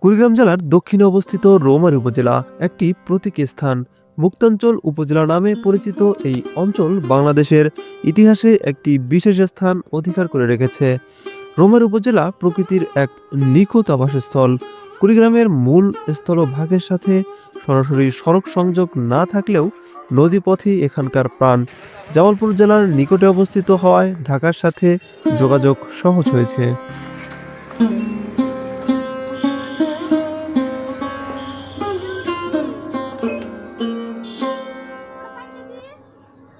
কুড়িগ্রাম জেলার দক্ষিণে অবস্থিত রৌমারী উপজেলা একটি প্রতীকী স্থান। মুক্তাঞ্চল উপজেলা নামে পরিচিত এই অঞ্চল বাংলাদেশের ইতিহাসে একটি বিশেষ স্থান অধিকার করে রেখেছে। রৌমারী উপজেলা প্রকৃতির এক নিখুঁত আবাসস্থল। কুড়িগ্রামের মূল স্থলভাগের সাথে সরাসরি সড়ক সংযোগ না থাকলেও নদীপথই এখানকার প্রাণ। জামালপুর জেলার নিকটে অবস্থিত হওয়ায় ঢাকার সাথে যোগাযোগ সহজ হয়েছে।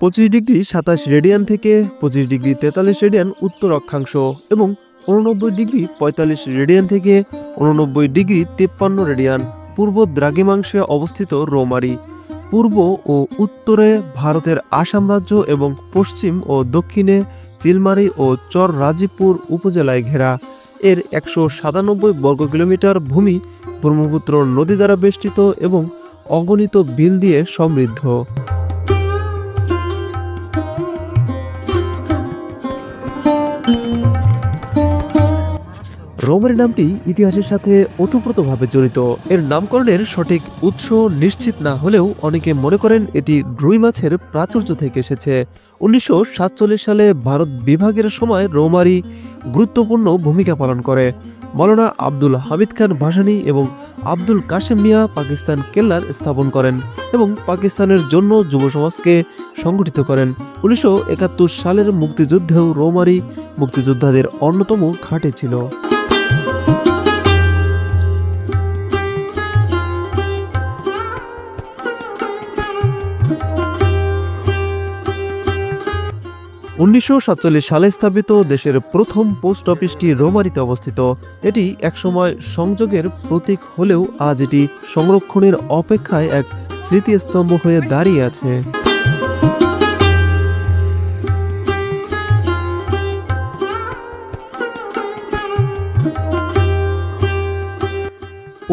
25°27' থেকে 25°43' উত্তর অক্ষাংশ এবং 89°45' থেকে 89°53' পূর্ব দ্রাঘিমাংশে অবস্থিত রৌমারী। পূর্ব ও উত্তরে ভারতের আসাম রাজ্য এবং পশ্চিম ও দক্ষিণে চিলমারী ও চর রাজীবপুর উপজেলায় ঘেরা। এর 197 বর্গ কিলোমিটার ভূমি ব্রহ্মপুত্র নদী দ্বারা বেষ্টিত এবং অগণিত বিল দিয়ে সমৃদ্ধ। রৌমারী নামটি ইতিহাসের সাথে ওতপ্রোতভাবে জড়িত। এর নামকরণের সঠিক উৎস নিশ্চিত না হলেও অনেকে মনে করেন এটি রুই মাছের প্রাচুর্য থেকে এসেছে। 1947 সালে ভারত বিভাগের সময় রৌমারী গুরুত্বপূর্ণ ভূমিকা পালন করে। মৌলানা আব্দুল হামিদ খান ভাসানী এবং আব্দুল কাশেম মিয়া পাকিস্তান কেল্লার স্থাপন করেন এবং পাকিস্তানের জন্য যুব সমাজকে সংগঠিত করেন। 1971 সালের মুক্তিযুদ্ধেও রৌমারী মুক্তিযোদ্ধাদের অন্যতম ঘাঁটি ছিল। 1947 সালে স্থাপিত দেশের প্রথম পোস্ট অফিসটি রৌমারীতে অবস্থিত। এটি একসময় সংযোগের প্রতীক হলেও আজ এটি সংরক্ষণের অপেক্ষায় এক স্মৃতিস্তম্ভ হয়ে দাঁড়িয়ে আছে।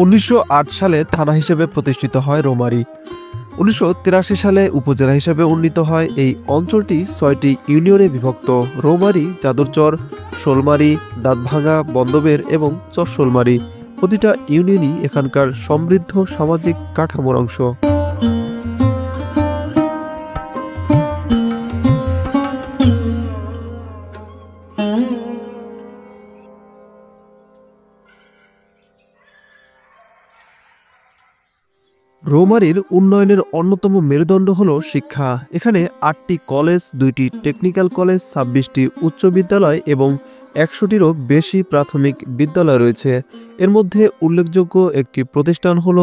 1908 সালে থানা হিসেবে প্রতিষ্ঠিত হয় রৌমারী। 1983 সালে উপজেলা হিসেবে উন্নীত হয়। এই অঞ্চলটি 6টি ইউনিয়নে বিভক্ত: রৌমারী, চাদরচর, শোলমারী, দাঁতভাঙ্গা, বন্দবের এবং চর শোলমারী। প্রতিটা ইউনিয়নই এখানকার সমৃদ্ধ সামাজিক কাঠামোর অংশ। রৌমারীর উন্নয়নের অন্যতম মেরুদণ্ড হল শিক্ষা। এখানে 8টি কলেজ, 2টি টেকনিক্যাল কলেজ, 26টি উচ্চ বিদ্যালয় এবং 100টিরও বেশি প্রাথমিক বিদ্যালয় রয়েছে। এর মধ্যে উল্লেখযোগ্য একটি প্রতিষ্ঠান হল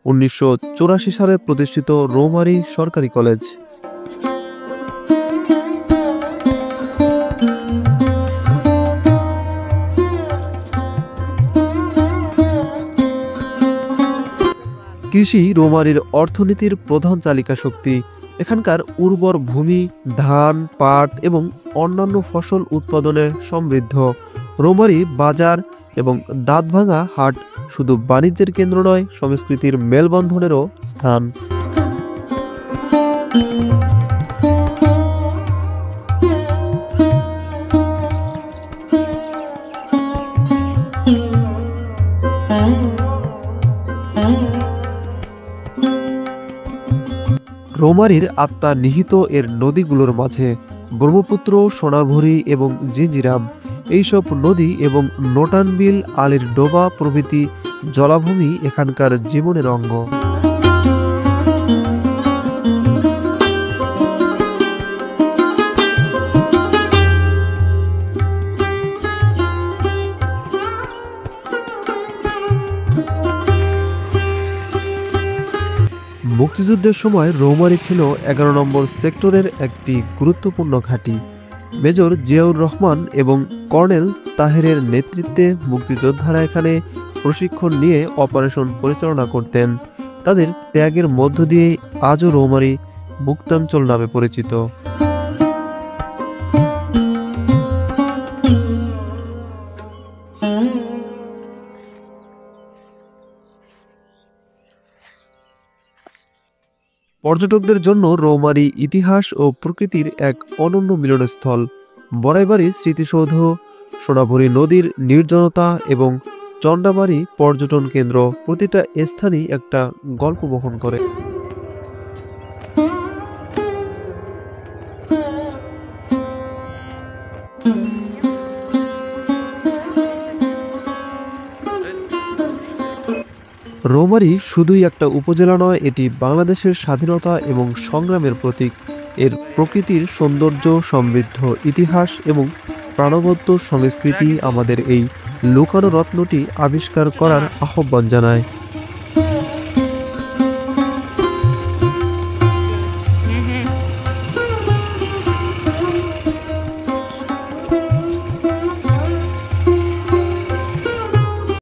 1984 সালে প্রতিষ্ঠিত রৌমারী সরকারি কলেজ। কৃষি রৌমারীর অর্থনীতির প্রধান চালিকা শক্তি। এখানকার উর্বর ভূমি ধান, পাট এবং অন্যান্য ফসল উৎপাদনে সমৃদ্ধ। রৌমারী বাজার এবং দাঁতভাঙ্গা হাট শুধু বাণিজ্যের কেন্দ্র নয়, সংস্কৃতির মেলবন্ধনেরও স্থান। রৌমারীর আত্মা নিহিত এর নদীগুলোর মাঝে: ব্রহ্মপুত্র, সোনাভুরি এবং জিঞ্জিরাম। এইসব নদী এবং নোটান বিল, আলীর ডোবা প্রভৃতি জলাভূমি এখানকার জীবনের অঙ্গ। মুক্তিযুদ্ধের সময় রৌমারী ছিল 11 নম্বর সেক্টরের একটি গুরুত্বপূর্ণ ঘাঁটি। মেজর জিয়াউর রহমান এবং কর্নেল তাহেরের নেতৃত্বে মুক্তিযোদ্ধারা এখানে প্রশিক্ষণ নিয়ে অপারেশন পরিচালনা করতেন। তাদের ত্যাগের মধ্য দিয়েই আজও রৌমারী মুক্তাঞ্চল নামে পরিচিত। পর্যটকদের জন্য রৌমারী ইতিহাস ও প্রকৃতির এক অনন্য মিলনস্থল। বড়াইবাড়ি স্মৃতিসৌধ, সোনাভুরি নদীর নির্জনতা এবং চন্দ্রাবাড়ি পর্যটন কেন্দ্র প্রতিটা স্থানই একটা গল্প বহন করে। রৌমারী শুধুই একটা উপজেলা নয়, এটি বাংলাদেশের স্বাধীনতা এবং সংগ্রামের প্রতীক। এর প্রকৃতির সৌন্দর্য, সমৃদ্ধ ইতিহাস এবং প্রাণবন্ত সংস্কৃতি আমাদের এই লুকানো রত্নটি আবিষ্কার করার আহ্বান জানায়।